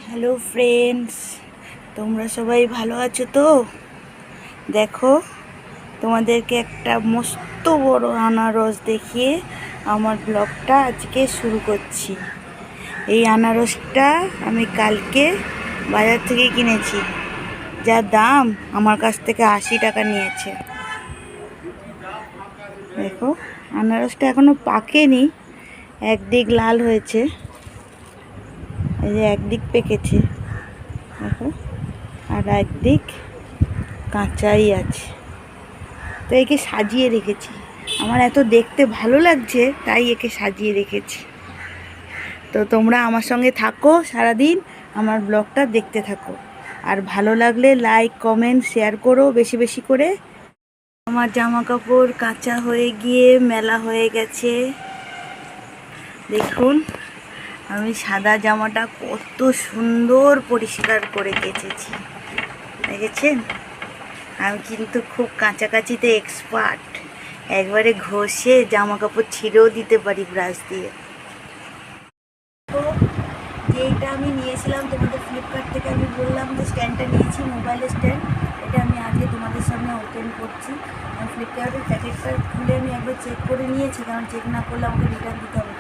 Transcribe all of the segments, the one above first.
Hello friends, তোমরা সবাই ভালো আছো তো? দেখো, তোমাদেরকে একটা মস্ত বড় আনারস দেখিয়ে আমার ব্লগটা আজকে শুরু করছি। এই আনারসটা আমি কালকে বাজার থেকে কিনেছি। যা দাম, আমার কাছ থেকে 80 টাকা নিয়েছে। দেখো, আনারসটা এখনো পাকেনি, একদিক লাল হয়েছে, এই যে একদিক পেকেছে দেখো, আর একদিক কাঁচাই আছে। তো একে সাজিয়ে রেখেছি, আমার এত দেখতে ভালো লাগছে তাই একে সাজিয়ে রেখেছি। তো তোমরা আমার সঙ্গে থাকো, সারাদিন আমার ব্লগটা দেখতে থাকো, আর ভালো লাগলে লাইক কমেন্ট শেয়ার করো বেশি বেশি করে। আমার জামা কাপড় কাঁচা হয়ে গিয়ে মেলা হয়ে গেছে। দেখুন, আমি সাদা জামাটা কত সুন্দর পরিষ্কার করে কেচেছি, দেখেছেন? আমি কিন্তু খুব কাঁচাকাচিতে এক্সপার্ট, একবারে ঘষে জামা কাপড় ছিঁড়েও দিতে পারি ব্রাশ দিয়ে। তো যেটা আমি নিয়েছিলাম তোমাদের ফ্লিপকার্ট থেকে, আমি বললাম যে স্ট্যান্ডটা নিয়েছি, মোবাইলের স্ট্যান্ড, এটা আমি আজকে তোমাদের সামনে ওপেন করছি। ফ্লিপকার্টের প্যাকেটটা খুলে আমি একবার চেক করে নিয়েছি, কারণ চেক না করলে আমাকে রিটার্ন দিতে হবে।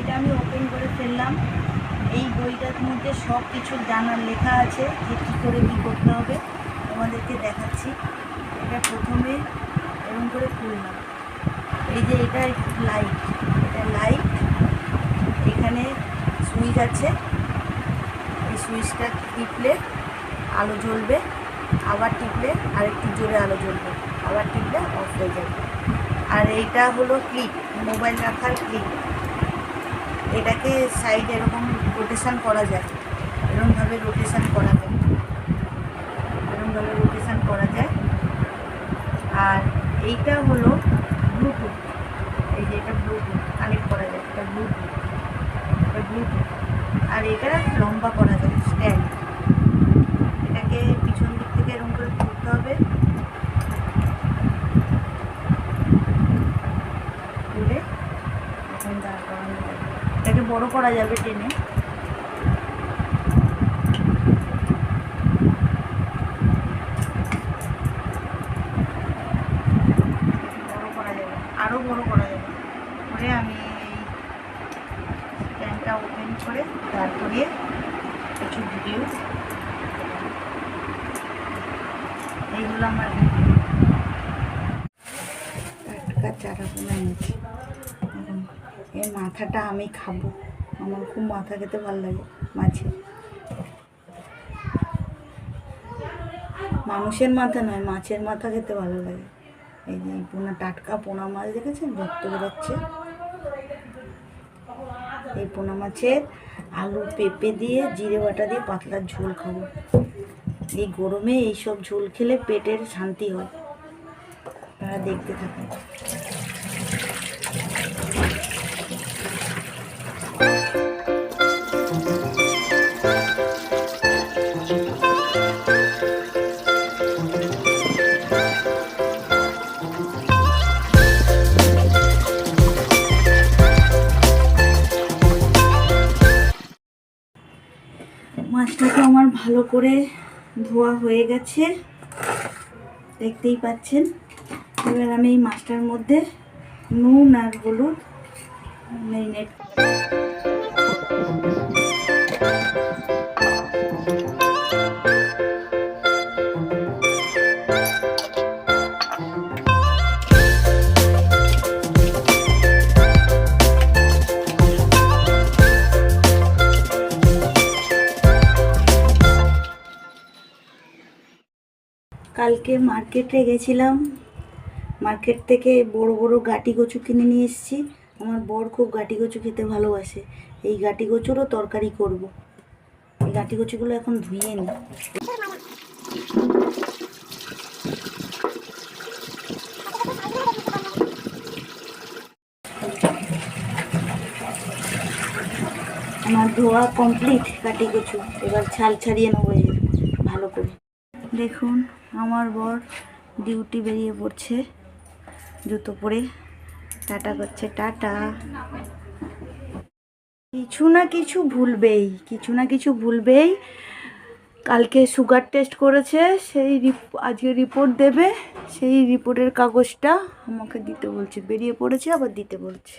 এটা আমি ওপেন করে ফেললাম। এই বইটার মধ্যে সব কিছু জানার লেখা আছে, যে কী করে কী করতে হবে তোমাদেরকে দেখাচ্ছি। এটা প্রথমে এরকম করে খুললাম, এই যে এটা লাইট, এটা লাইট, এখানে সুইচ আছে, এই সুইচটা টিপলে আলো জ্বলবে, আবার টিপলে আরেকটু জোরে আলো জ্বলবে, আবার টিপলে অফ হয়ে যাবে। আর এইটা হলো ক্লিপ, মোবাইল রাখার ক্লিপ। এটাকে সাইড এরকম রোটেশন করা যায়, এরকমভাবে রোটেশন করা যায়, এরকমভাবে রোটেশন করা যায়। আর এইটা হলো ব্লুটুথ, এই যে এটা ব্লুটুথ কানেক্ট করা যায়, এটা ব্লুটুথ, এটা ব্লুটুথ। আর এটা লম্বা করা যায় স্ট্যান্ড, এটাকে পিছন দিক থেকে এরকম করে তুলতে হবে, তুলে এখন দাঁড় করানো যাবে। এটাকে বড় করা যাবে টেনে, বড় করা যাবে, আরও বড় করা যাবে। করে আমি স্ট্যান্ডটা ওপেন করে তারপরে কিছু ভিডিও, এইগুলো আমার টাটকা চারাপোনা এনেছি। এই মাথাটা আমি খাবো, আমার খুব মাথা খেতে ভালো লাগে মাছের। মানুষের মাথা নয়, মাছের মাথা খেতে ভালো লাগে। এই যে পোনা, টাটকা পোনা মাছ দেখেছেন, রক্ত বেরোচ্ছে। এই পোনা মাছের আলু পেঁপে দিয়ে জিরে বাটা দিয়ে পাতলার ঝোল খাবো। এই গরমে এইসব ঝোল খেলে পেটের শান্তি হয়। তারা দেখতে থাকেন। মাছটাকে আমার ভালো করে ধোয়া হয়ে গেছে, দেখতেই পাচ্ছেন। এবার আমি এই মাছটার মধ্যে নুন আর হলুদ ম্যারিনেট, কালকে মার্কেটে গেছিলাম, মার্কেট থেকে বড় বড় গাটি কচু কিনে নিয়ে এসেছি। আমার বর খুব গাটি কচু খেতে ভালোবাসে, এই গাটি কচুরও তরকারি করব। এই গাটি কচুগুলো এখন ধুয়ে নিই। আমার ধোয়া কমপ্লিট গাটি কচু, এবার ছাল ছাড়িয়ে নেবো ভালো করে। দেখুন আমার বর ডিউটি বেরিয়ে পড়ছে জুতো পরে, টাটা করছে, টাটা। কিছু না কিছু ভুলবেই। কালকে সুগার টেস্ট করেছে, সেই আজকে রিপোর্ট দেবে, সেই রিপোর্টের কাগজটা আমাকে দিতে বলছে। বেরিয়ে পড়েছে, আবার দিতে বলছে।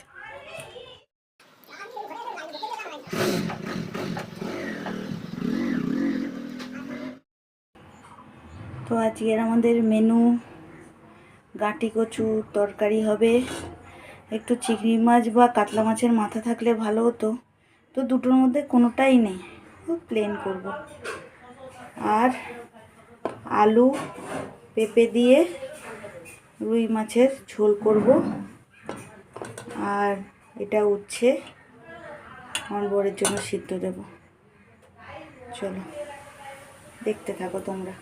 তো আজকের আমাদের মেনু গাঁটি কচু তরকারি হবে, একটু চিংড়ি মাছ বা কাতলা মাছের মাথা থাকলে ভালো হতো, তো দুটোর মধ্যে কোনোটাই নেই, প্লেন করব। আর আলু পেঁপে দিয়ে রুই মাছের ঝোল করব। আর এটা উচ্ছে আমার বরের জন্য সিদ্ধ দেব। চলো দেখতে থাকো তোমরা।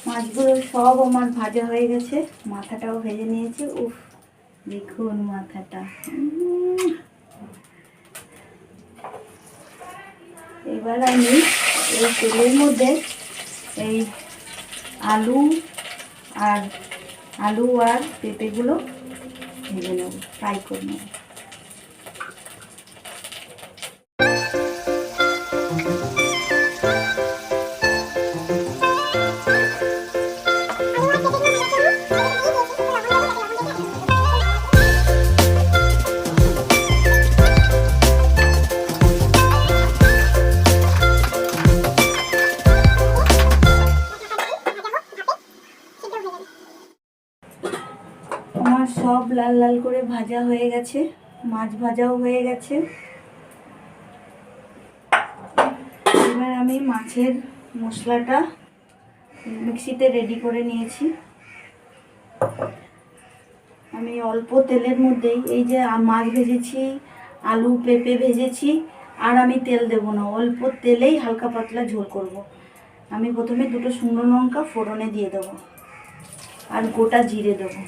মাছগুলো সব আমার ভাজা হয়ে গেছে, মাথাটাও ভেজে নিয়েছি। উফ, দেখুন মাথাটা। এবার আমি এই তেলের মধ্যে এই আলু আর পেঁপেগুলো ভেজে নেব, ফ্রাই করে নেব। আমার সব লাল লাল করে ভাজা হয়ে গেছে, মাছ ভাজাও হয়ে গেছে। এবার আমি মাছের মশলাটা মিক্সিতে রেডি করে নিয়েছি। আমি অল্প তেলের মধ্যেই এই যে মাছ ভেজেছি, আলু পেঁপে ভেজেছি, আর আমি তেল দেব না, অল্প তেলেই হালকা পাতলা ঝোল করব। আমি প্রথমে দুটো শুকনো লঙ্কা ফোড়নে দিয়ে দেবো, আর গোটা জিরে দেবো।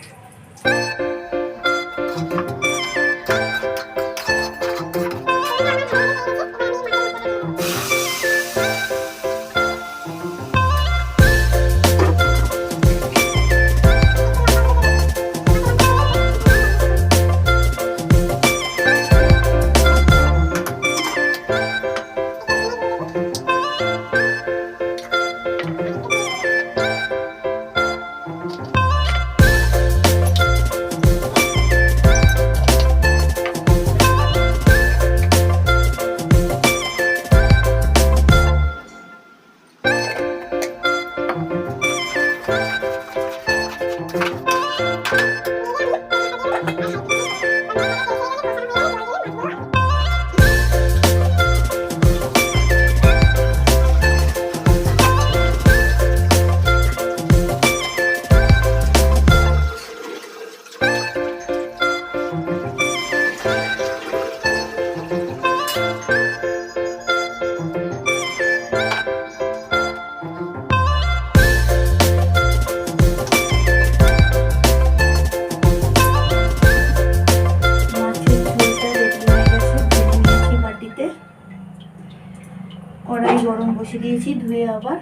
কড়াই গরম বসিয়ে দিয়েছি, ধুয়ে আবার।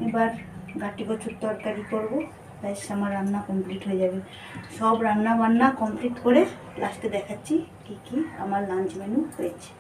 এবার গাঁটি কচুর তরকারি করব, ব্যাস আমার রান্না কমপ্লিট হয়ে যাবে। সব রান্না বান্না কমপ্লিট করে লাস্টে দেখাচ্ছি কি কি আমার লাঞ্চ মেনু হয়েছে।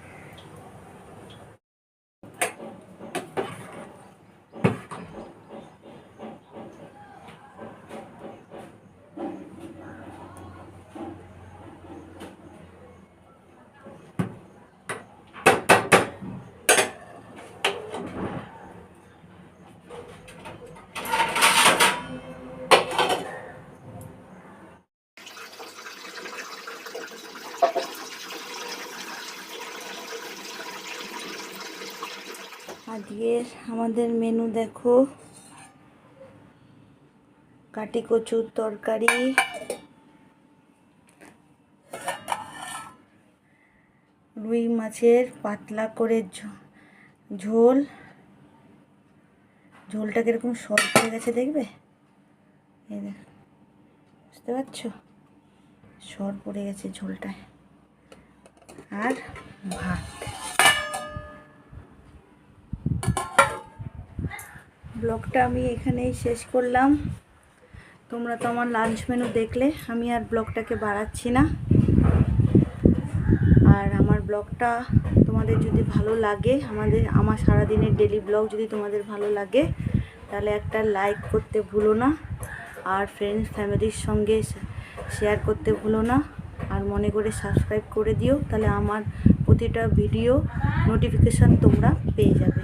আজকের আমাদের মেনু দেখো, কাটি কচুর তরকারি, রুই মাছের পাতলা করে ঝোল। ঝোলটা কিরকম সর পড়ে গেছে দেখবে, এই দেখ, বুঝতে পারছো, সর পড়ে গেছে ঝোলটায়। আর ভাত। ব্লগটা আমি এখানেই শেষ করলাম। তোমরা তো আমার লাঞ্চ মেনু দেখলে, আমি আর ব্লগটাকে বাড়াচ্ছি না। আর আমার ব্লগটা তোমাদের যদি ভালো লাগে, আমার সারাদিনের ডেলি ব্লগ যদি তোমাদের ভালো লাগে, তাহলে একটা লাইক করতে ভুলো না, আর ফ্রেন্ডস ফ্যামিলির সঙ্গে শেয়ার করতে ভুলো না, আর মনে করে সাবস্ক্রাইব করে দিও, তাহলে আমার প্রতিটা ভিডিও নোটিফিকেশান তোমরা পেয়ে যাবে।